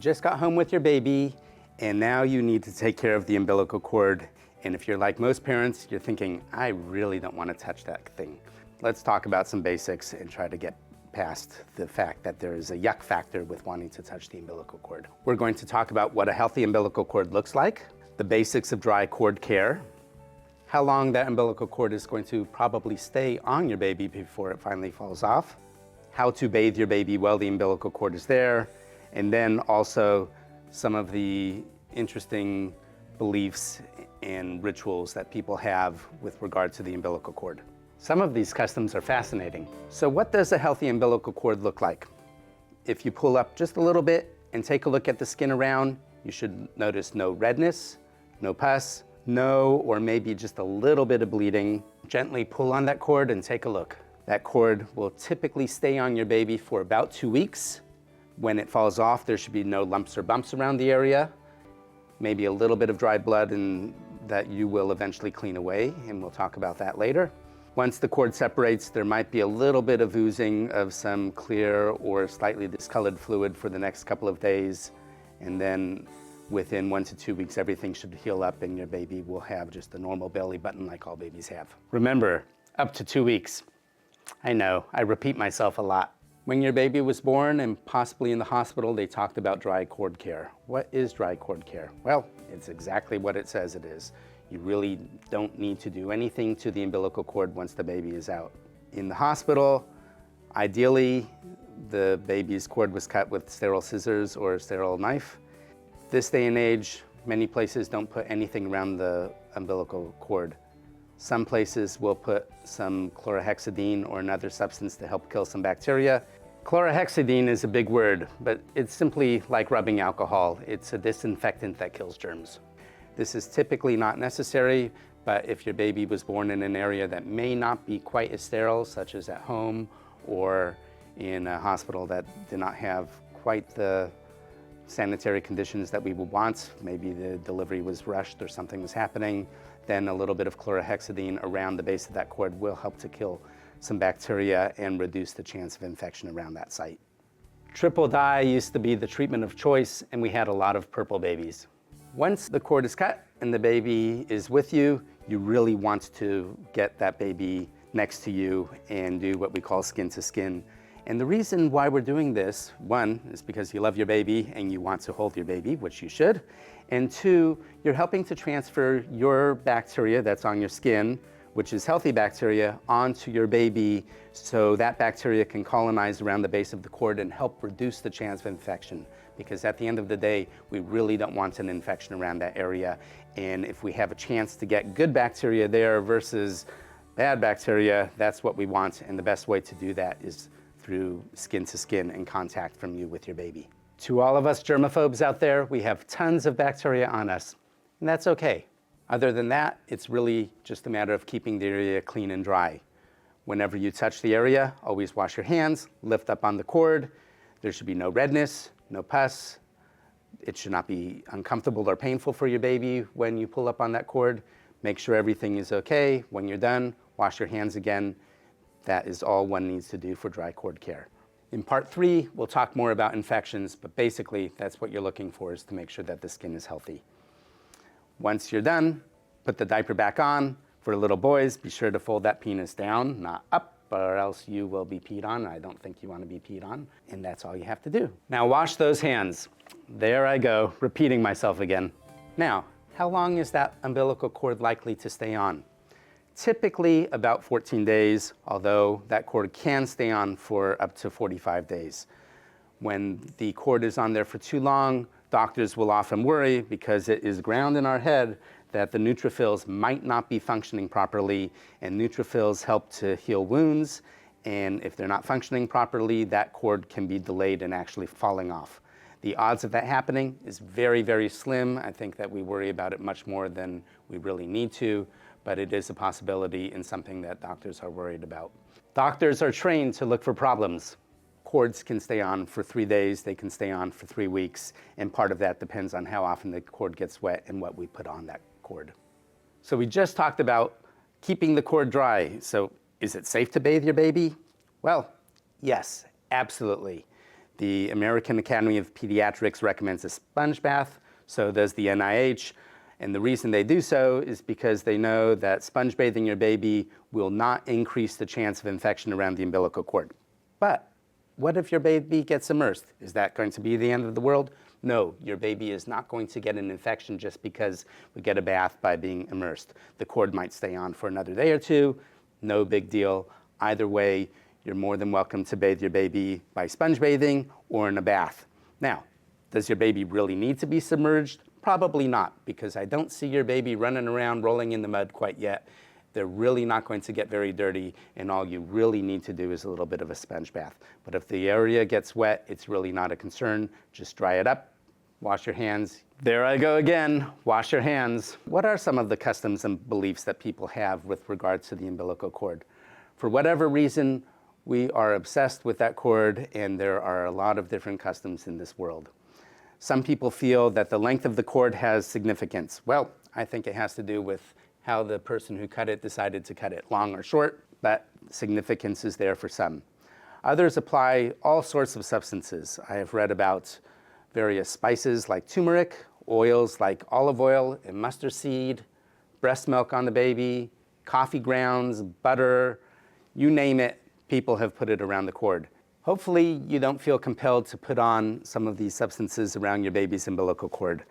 just got home with your baby, and now you need to take care of the umbilical cord. And if you're like most parents, you're thinking, I really don't want to touch that thing. Let's talk about some basics and try to get past the fact that there is a yuck factor with wanting to touch the umbilical cord. We're going to talk about what a healthy umbilical cord looks like, the basics of dry cord care, how long that umbilical cord is going to probably stay on your baby before it finally falls off, how to bathe your baby while the umbilical cord is there, and then also some of the interesting beliefs and rituals that people have with regard to the umbilical cord. Some of these customs are fascinating. So what does a healthy umbilical cord look like? If you pull up just a little bit and take a look at the skin around, you should notice no redness, no pus, no or maybe just a little bit of bleeding. Gently pull on that cord and take a look. That cord will typically stay on your baby for about 2 weeks. When it falls off, there should be no lumps or bumps around the area, maybe a little bit of dry blood and that you will eventually clean away, and we'll talk about that later. Once the cord separates, there might be a little bit of oozing of some clear or slightly discolored fluid for the next couple of days, and then within 1 to 2 weeks, everything should heal up and your baby will have just a normal belly button like all babies have. Remember, up to 2 weeks. I know, I repeat myself a lot. When your baby was born and possibly in the hospital, they talked about dry cord care. What is dry cord care? Well, it's exactly what it says it is. You really don't need to do anything to the umbilical cord once the baby is out. In the hospital, ideally, the baby's cord was cut with sterile scissors or a sterile knife. This day and age, many places don't put anything around the umbilical cord. Some places will put some chlorhexidine or another substance to help kill some bacteria. Chlorhexidine is a big word, but it's simply like rubbing alcohol. It's a disinfectant that kills germs. This is typically not necessary, but if your baby was born in an area that may not be quite as sterile, such as at home or in a hospital that did not have quite the sanitary conditions that we would want, maybe the delivery was rushed or something was happening, then a little bit of chlorhexidine around the base of that cord will help to kill some bacteria and reduce the chance of infection around that site. Triple dye used to be the treatment of choice, and we had a lot of purple babies. Once the cord is cut and the baby is with you, you really want to get that baby next to you and do what we call skin to skin. And the reason why we're doing this, one, is because you love your baby and you want to hold your baby, which you should. And two, you're helping to transfer your bacteria that's on your skin, which is healthy bacteria, onto your baby so that bacteria can colonize around the base of the cord and help reduce the chance of infection. Because at the end of the day, we really don't want an infection around that area. And if we have a chance to get good bacteria there versus bad bacteria, that's what we want. And the best way to do that is through skin to skin and contact from you with your baby. To all of us germaphobes out there, we have tons of bacteria on us, and that's okay. Other than that, it's really just a matter of keeping the area clean and dry. Whenever you touch the area, always wash your hands, lift up on the cord. There should be no redness, no pus. It should not be uncomfortable or painful for your baby when you pull up on that cord. Make sure everything is okay. When you're done, wash your hands again. That is all one needs to do for dry cord care. In part 3, we'll talk more about infections, but basically that's what you're looking for, is to make sure that the skin is healthy. Once you're done, put the diaper back on. For little boys, be sure to fold that penis down, not up, or else you will be peed on. I don't think you want to be peed on, and that's all you have to do. Now wash those hands. There I go, repeating myself again. Now, how long is that umbilical cord likely to stay on? Typically about 14 days, although that cord can stay on for up to 45 days. When the cord is on there for too long, doctors will often worry because it is ground in our head that the neutrophils might not be functioning properly, and neutrophils help to heal wounds, and if they're not functioning properly, that cord can be delayed and actually falling off. The odds of that happening is very, very slim. I think that we worry about it much more than we really need to, but it is a possibility and something that doctors are worried about. Doctors are trained to look for problems. Cords can stay on for 3 days, they can stay on for 3 weeks, and part of that depends on how often the cord gets wet and what we put on that cord. So we just talked about keeping the cord dry. So is it safe to bathe your baby? Well, yes, absolutely. The American Academy of Pediatrics recommends a sponge bath, so does the NIH. And the reason they do so is because they know that sponge bathing your baby will not increase the chance of infection around the umbilical cord. But what if your baby gets immersed? Is that going to be the end of the world? No, your baby is not going to get an infection just because we get a bath by being immersed. The cord might stay on for another day or two, no big deal. Either way, you're more than welcome to bathe your baby by sponge bathing or in a bath. Now, does your baby really need to be submerged? Probably not, because I don't see your baby running around rolling in the mud quite yet. They're really not going to get very dirty, and all you really need to do is a little bit of a sponge bath. But if the area gets wet, it's really not a concern. Just dry it up, wash your hands. There I go again, wash your hands. What are some of the customs and beliefs that people have with regards to the umbilical cord? For whatever reason, we are obsessed with that cord, and there are a lot of different customs in this world. Some people feel that the length of the cord has significance. Well, I think it has to do with how the person who cut it decided to cut it, long or short, but significance is there for some. Others apply all sorts of substances. I have read about various spices like turmeric, oils like olive oil and mustard seed, breast milk on the baby, coffee grounds, butter, you name it, people have put it around the cord. Hopefully you don't feel compelled to put on some of these substances around your baby's umbilical cord.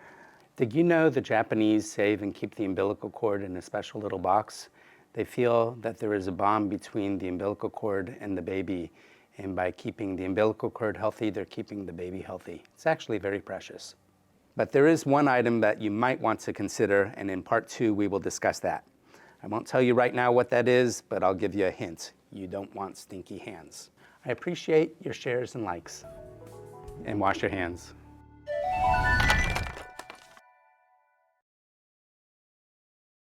Did you know the Japanese save and keep the umbilical cord in a special little box? They feel that there is a bond between the umbilical cord and the baby, and by keeping the umbilical cord healthy, they're keeping the baby healthy. It's actually very precious. But there is one item that you might want to consider, and in part 2 we will discuss that. I won't tell you right now what that is, but I'll give you a hint. You don't want stinky hands. I appreciate your shares and likes. And wash your hands.